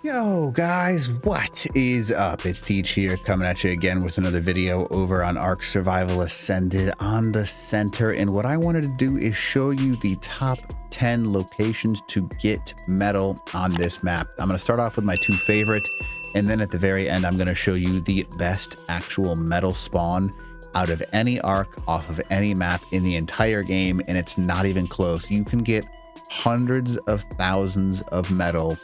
Yo guys, what is up? It's Teach here, coming at you again with another video over on Ark Survival Ascended on the center. And what I wanted to do is show you the top 10 locations to get metal on this map. I'm going to start off with my two favorite, and then at the very end I'm going to show you the best actual metal spawn out of any Ark off of any map in the entire game, and it's not even close. You can get hundreds of thousands of metal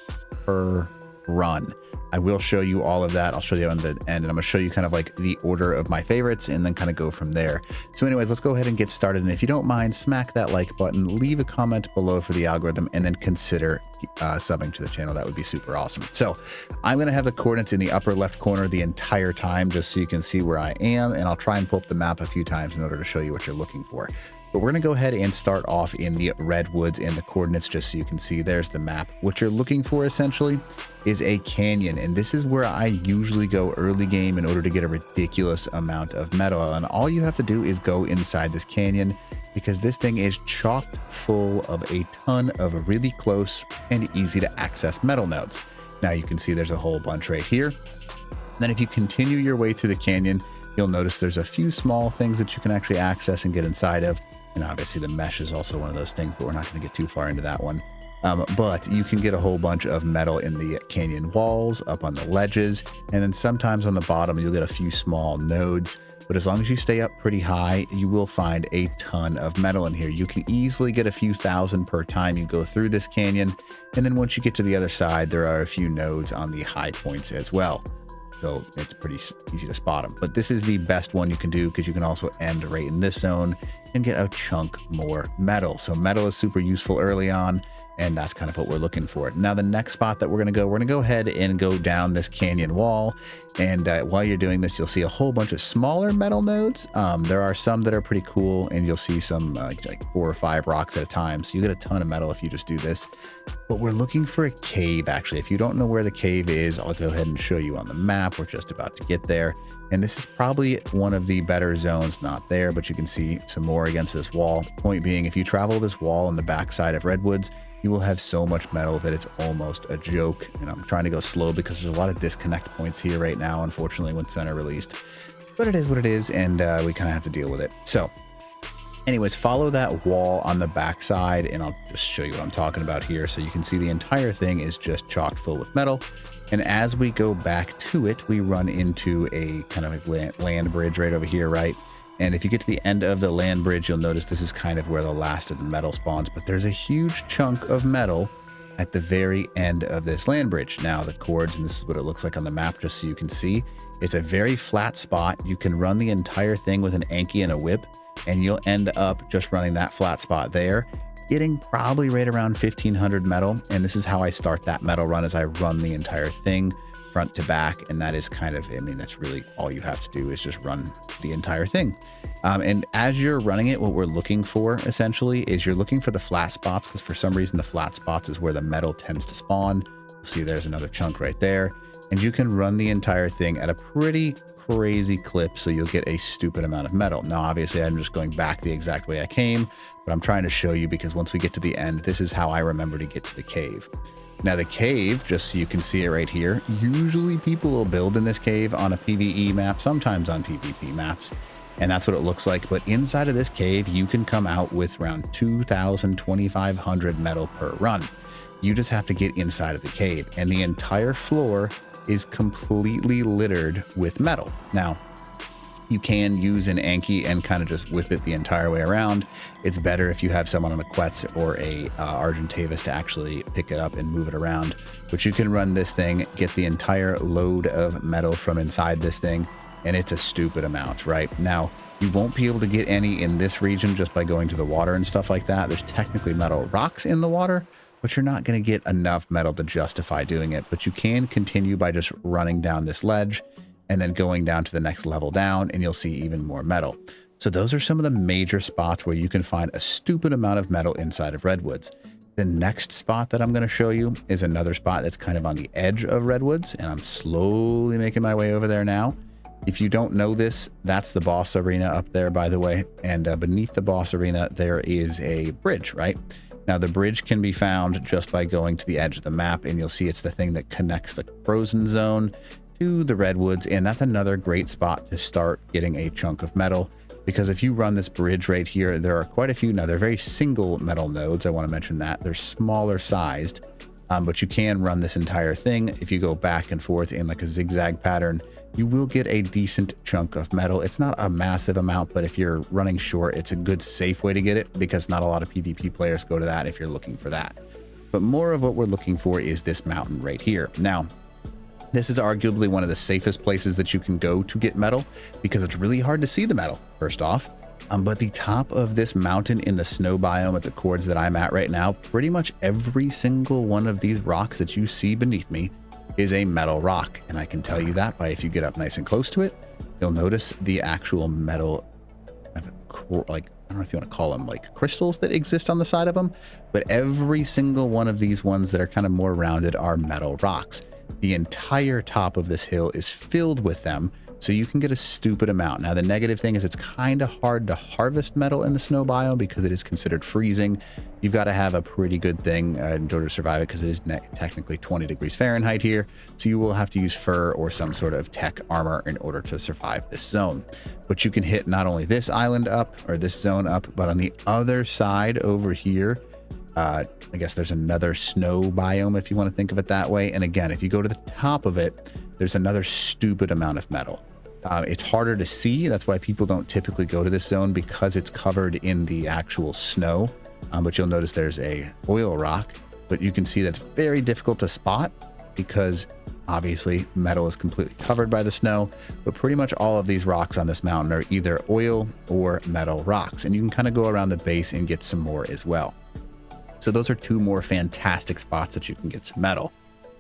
per run. I will show you all of that. I'll show you on the end, and I'm gonna show you kind of like the order of my favorites and then kind of go from there. So anyways, let's go ahead and get started. And if you don't mind, smack that like button, leave a comment below for the algorithm, and then consider subbing to the channel. That would be super awesome. So I'm gonna have the coordinates in the upper left corner the entire time, just so you can see where I am, and I'll try and pull up the map a few times in order to show you what you're looking for. But we're going to go ahead and start off in the Redwoods and the coordinates, just so you can see there's the map. What you're looking for essentially is a canyon, and this is where I usually go early game in order to get a ridiculous amount of metal. And all you have to do is go inside this canyon, because this thing is chock full of a ton of really close and easy to access metal nodes. Now you can see there's a whole bunch right here. And then if you continue your way through the canyon, you'll notice there's a few small things that you can actually access and get inside of. And obviously the mesh is also one of those things, but we're not going to get too far into that one. But you can get a whole bunch of metal in the canyon walls, up on the ledges, and then sometimes on the bottom you'll get a few small nodes. But as long as you stay up pretty high, you will find a ton of metal in here. You can easily get a few thousand per time you go through this canyon. And then once you get to the other side, there are a few nodes on the high points as well. So it's pretty easy to spot them. But this is the best one you can do, because you can also end right in this zone and get a chunk more metal. So metal is super useful early on, and that's kind of what we're looking for. Now the next spot that we're going to go ahead and go down this canyon wall. And while you're doing this, you'll see a whole bunch of smaller metal nodes. There are some that are pretty cool, and you'll see some like 4 or 5 rocks at a time. So you get a ton of metal if you just do this. But we're looking for a cave, actually. If you don't know where the cave is, I'll go ahead and show you on the map. We're just about to get there. And this is probably one of the better zones, not there, but you can see some more against this wall. Point being, if you travel this wall on the backside of Redwoods, you will have so much metal that it's almost a joke. And I'm trying to go slow because there's a lot of disconnect points here right now, unfortunately, when center released. But it is what it is, and we kind of have to deal with it. So anyways, follow that wall on the backside, and I'll just show you what I'm talking about here. So you can see the entire thing is just chock full with metal. And as we go back to it, we run into a kind of a land bridge right over here, right? And if you get to the end of the land bridge, you'll notice this is kind of where the last of the metal spawns, but there's a huge chunk of metal at the very end of this land bridge. Now the cords, and this is what it looks like on the map, just so you can see, it's a very flat spot. You can run the entire thing with an Anki and a whip, and you'll end up just running that flat spot there, getting probably right around 1500 metal. And this is how I start that metal run, as I run the entire thing front to back. And that is kind of, I mean, that's really all you have to do, is just run the entire thing. And as you're running it, what we're looking for essentially is you're looking for the flat spots, because for some reason the flat spots is where the metal tends to spawn. You'll see there's another chunk right there, and you can run the entire thing at a pretty crazy clip, so you'll get a stupid amount of metal. Now obviously I'm just going back the exact way I came, but I'm trying to show you, because once we get to the end, this is how I remember to get to the cave. Now the cave, just so you can see it right here, usually people will build in this cave on a PvE map, sometimes on PvP maps, and that's what it looks like. But inside of this cave, you can come out with around 2,000, 2,500 metal per run. You just have to get inside of the cave, and the entire floor is completely littered with metal. Now, you can use an Anki and kind of just whip it the entire way around. It's better if you have someone on a Quetz or a Argentavis to actually pick it up and move it around. But you can run this thing, get the entire load of metal from inside this thing, and it's a stupid amount, right? Now, you won't be able to get any in this region just by going to the water and stuff like that. There's technically metal rocks in the water, but you're not going to get enough metal to justify doing it. But you can continue by just running down this ledge and then going down to the next level down, and you'll see even more metal. So those are some of the major spots where you can find a stupid amount of metal inside of Redwoods. The next spot that I'm going to show you is another spot that's kind of on the edge of Redwoods, and I'm slowly making my way over there now. If you don't know this, that's the boss arena up there, by the way. And beneath the boss arena, there is a bridge, right? Now the bridge can be found just by going to the edge of the map, and you'll see it's the thing that connects the frozen zone to the redwoods, and that's another great spot to start getting a chunk of metal, because if you run this bridge right here, there are quite a few. Now they're very single metal nodes. I want to mention that they're smaller sized, but you can run this entire thing. If you go back and forth in like a zigzag pattern, you will get a decent chunk of metal. It's not a massive amount, but if you're running short, it's a good safe way to get it, because not a lot of PvP players go to that if you're looking for that. But more of what we're looking for is this mountain right here. Now, this is arguably one of the safest places that you can go to get metal, because it's really hard to see the metal, first off. But the top of this mountain in the snow biome at the chords that I'm at right now, pretty much every single one of these rocks that you see beneath me is a metal rock. And I can tell you that by, if you get up nice and close to it, you'll notice the actual metal, like, I don't know if you want to call them like crystals that exist on the side of them, but every single one of these ones that are kind of more rounded are metal rocks. The entire top of this hill is filled with them, so you can get a stupid amount. Now, the negative thing is it's kind of hard to harvest metal in the snow biome because it is considered freezing. You've got to have a pretty good thing in order to survive it, because it is technically 20 degrees Fahrenheit here. So you will have to use fur or some sort of tech armor in order to survive this zone. But you can hit not only this island up, or this zone up, but on the other side over here, I guess there's another snow biome, if you want to think of it that way. And again, if you go to the top of it, there's another stupid amount of metal. It's harder to see. That's why people don't typically go to this zone, because it's covered in the actual snow. But you'll notice there's a oil rock, but you can see that's very difficult to spot, because obviously metal is completely covered by the snow. But pretty much all of these rocks on this mountain are either oil or metal rocks, and you can kind of go around the base and get some more as well. So those are two more fantastic spots that you can get some metal.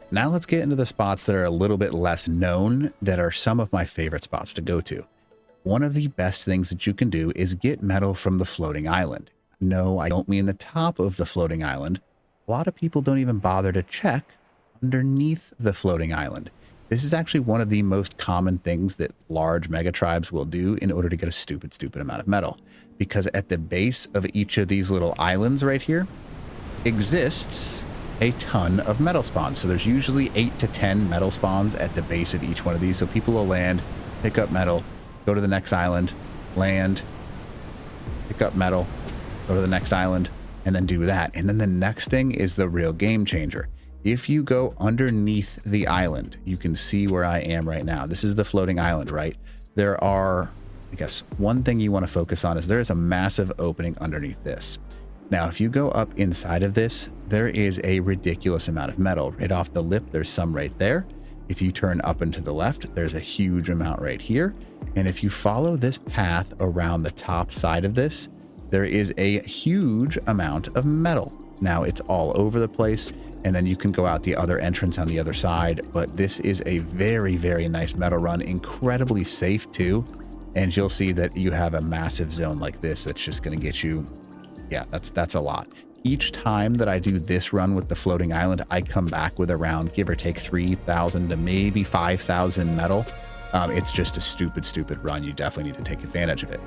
Now let's get into the spots that are a little bit less known, that are some of my favorite spots to go to. One of the best things that you can do is get metal from the floating island. No, I don't mean the top of the floating island. A lot of people don't even bother to check underneath the floating island. This is actually one of the most common things that large mega tribes will do in order to get a stupid amount of metal. Because at the base of each of these little islands right here exists a ton of metal spawns. So there's usually 8 to 10 metal spawns at the base of each one of these. So people will land, pick up metal, go to the next island, land, pick up metal, go to the next island, and then do that. And then the next thing is the real game changer. If you go underneath the island, you can see where I am right now. This is the floating island, right? There are, I guess, one thing you want to focus on is there's a massive opening underneath this. Now, if you go up inside of this, there is a ridiculous amount of metal. Right off the lip, there's some right there. If you turn up and to the left, there's a huge amount right here. And if you follow this path around the top side of this, there is a huge amount of metal. Now, it's all over the place, and then you can go out the other entrance on the other side. But this is a very, very nice metal run, incredibly safe too. And you'll see that you have a massive zone like this that's just going to get you. Yeah, that's a lot. Each time that I do this run with the floating island, I come back with around, give or take, 3,000 to maybe 5,000 metal. It's just a stupid run. You definitely need to take advantage of it.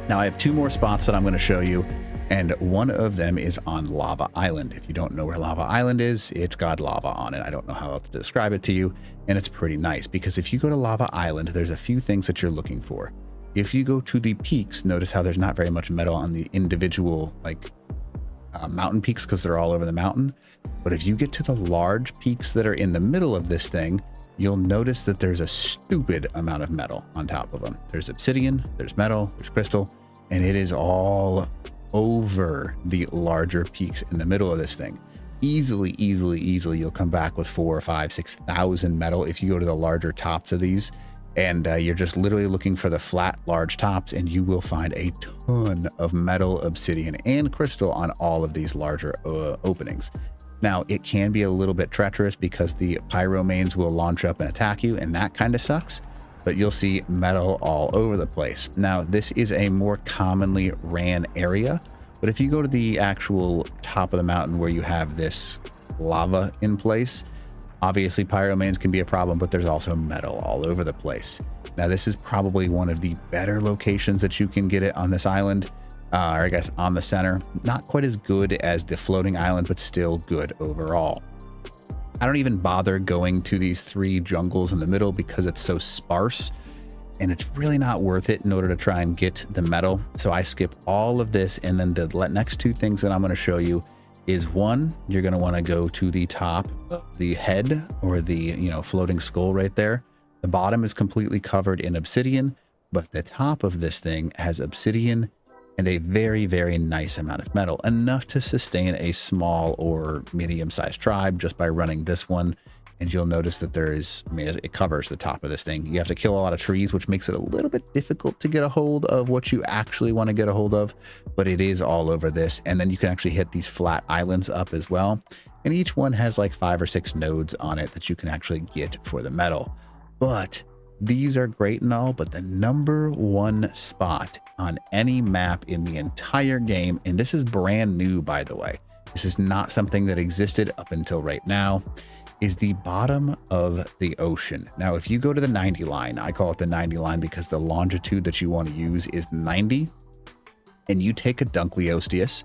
Now, I have two more spots that I'm going to show you, and one of them is on Lava Island. If you don't know where Lava Island is, it's got lava on it. I don't know how else to describe it to you, and it's pretty nice, because if you go to Lava Island, there's a few things that you're looking for. If you go to the peaks, notice how there's not very much metal on the individual mountain peaks, because they're all over the mountain. But if you get to the large peaks that are in the middle of this thing, you'll notice that there's a stupid amount of metal on top of them. There's obsidian, there's metal, there's crystal, and it is all over the larger peaks in the middle of this thing. Easily, you'll come back with 4,000 or 5,000, 6,000 metal if you go to the larger tops of these. And you're just literally looking for the flat, large tops, and you will find a ton of metal, obsidian, and crystal on all of these larger openings. Now, it can be a little bit treacherous because the pyromanes will launch up and attack you, and that kind of sucks, but you'll see metal all over the place. Now, this is a more commonly ran area, but if you go to the actual top of the mountain where you have this lava in place, obviously pyromanes can be a problem, but there's also metal all over the place. Now, this is probably one of the better locations that you can get it on this island. or I guess on the center. Not quite as good as the floating island, but still good overall. I don't even bother going to these 3 jungles in the middle because it's so sparse and it's really not worth it in order to try and get the metal. So I skip all of this, and then the next 2 things that I'm going to show you is, one, you're going to want to go to the top of the head, or the, you know, floating skull right there. The bottom is completely covered in obsidian, but the top of this thing has obsidian and a very, very nice amount of metal, enough to sustain a small or medium-sized tribe just by running this one. And you'll notice that there is, I mean, it covers the top of this thing. You have to kill a lot of trees, which makes it a little bit difficult to get a hold of what you actually want to get a hold of, but it is all over this. And then you can actually hit these flat islands up as well. And each one has like 5 or 6 nodes on it that you can actually get for the metal. But these are great and all, but the #1 spot on any map in the entire game, and this is brand new, by the way, this is not something that existed up until right now, is the bottom of the ocean. Now, if you go to the 90 line, I call it the 90 line because the longitude that you want to use is 90, and you take a Dunkleosteus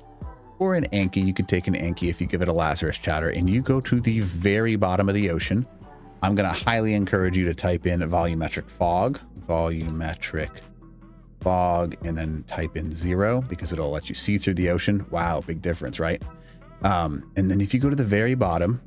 or an Anki, you could take an Anki if you give it a Lazarus chatter, and you go to the very bottom of the ocean. I'm going to highly encourage you to type in volumetric fog, and then type in 0 because it'll let you see through the ocean. Wow, big difference, right? And then if you go to the very bottom,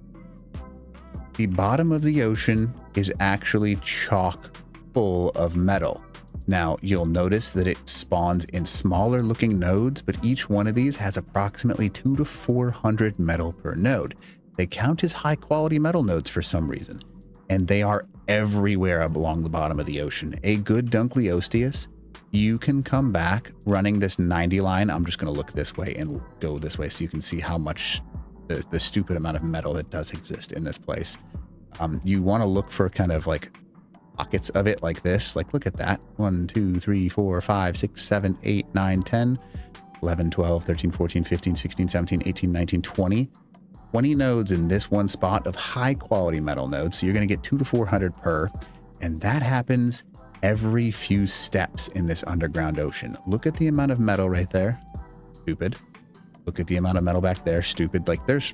the bottom of the ocean is actually chock full of metal. Now, you'll notice that it spawns in smaller looking nodes, but each one of these has approximately 200 to 400 metal per node. They count as high quality metal nodes for some reason, and they are everywhere along the bottom of the ocean. A good Dunkleosteus, you can come back running this 90 line. I'm just going to look this way and go this way so you can see how much the stupid amount of metal that does exist in this place. You want to look for kind of like pockets of it like this. Like, look at that. 1, 2, 3, 4, 5, 6, 7, 8, 9, 10, 11, 12, 13, 14, 15, 16, 17, 18, 19, 20. 20 nodes in this one spot of high quality metal nodes. So you're going to get 200 to 400 per, and that happens every few steps in this underground ocean. Look at the amount of metal right there. Stupid. Look at the amount of metal back there. Stupid. Like, there's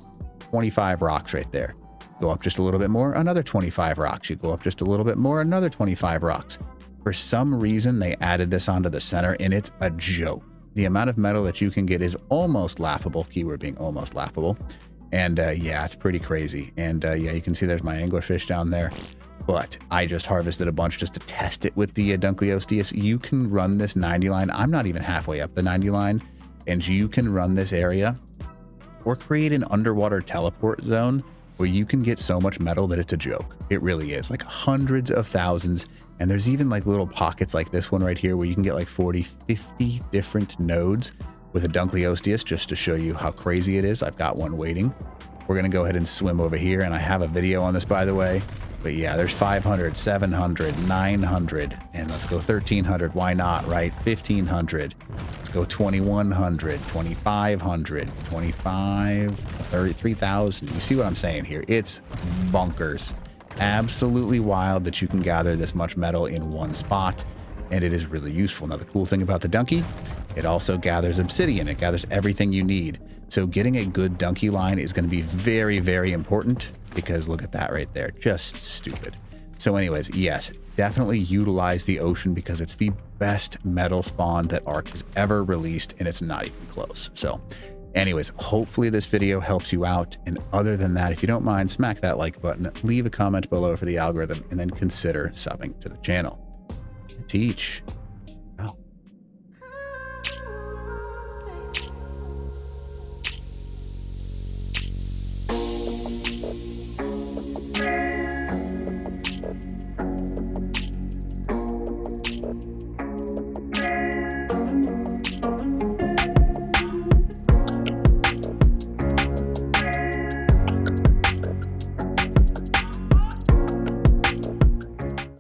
25 rocks right there. Go up just a little bit more, another 25 rocks. You go up just a little bit more, another 25 rocks. For some reason, they added this onto the center, and it's a joke. The amount of metal that you can get is almost laughable. Keyword being almost laughable. And yeah, it's pretty crazy. And yeah, you can see there's my anglerfish down there. But I just harvested a bunch just to test it with the Dunkleosteus. You can run this 90 line. I'm not even halfway up the 90 line. And you can run this area or create an underwater teleport zone where you can get so much metal that it's a joke. It really is, like hundreds of thousands. And there's even like little pockets like this one right here where you can get like 40, 50 different nodes with a Dunkleosteus, just to show you how crazy it is. I've got one waiting. We're going to go ahead and swim over here. And I have a video on this, by the way. But yeah, there's 500, 700, 900, and let's go 1300. Why not, right? 1500. Let's go 2100, 2500, 25, 33,000. You see what I'm saying here? It's bonkers. Absolutely wild that you can gather this much metal in one spot, and it is really useful. Now, the cool thing about the Dunky, it also gathers obsidian. It gathers everything you need. So getting a good Dunky line is going to be very, very important, because look at that right there. Just stupid. So anyways, yes, definitely utilize the ocean because it's the best metal spawn that Ark has ever released, and it's not even close. So anyways, hopefully this video helps you out. And other than that, if you don't mind, smack that like button, leave a comment below for the algorithm, and then consider subbing to the channel. Teach.